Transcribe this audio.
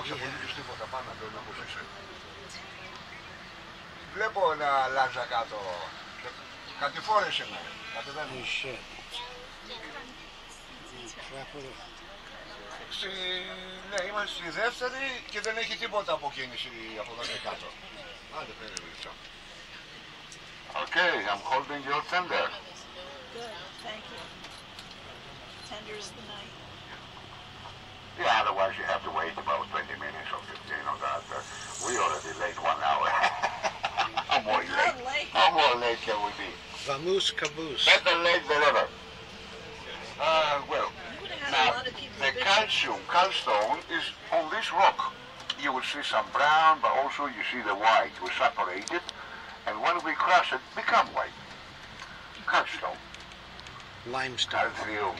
ξεπονήσεις τίποτα πάνω από το όπως είσαι. Βλέπω ένα λάζα κάτω. Κατηφόρες είναι. Κατεβαίνεις. Ναι, είμαστε στη δεύτερη και δεν έχει τίποτα από κίνηση από εδώ και κάτω. Άντε, περίπου. Okay, I'm holding your tender. Good, thank you. Tender's the night. Yeah, otherwise you have to wait about 20 minutes or 15 on that. We already late 1 hour. How more late? How more late can we be? Vamoose caboose. Better late than ever. Well, now, the calstone is on this rock. You will see some brown, but also you see the white. We separate it, and when we crush it, become white. Calstone. Limestone. Calcium.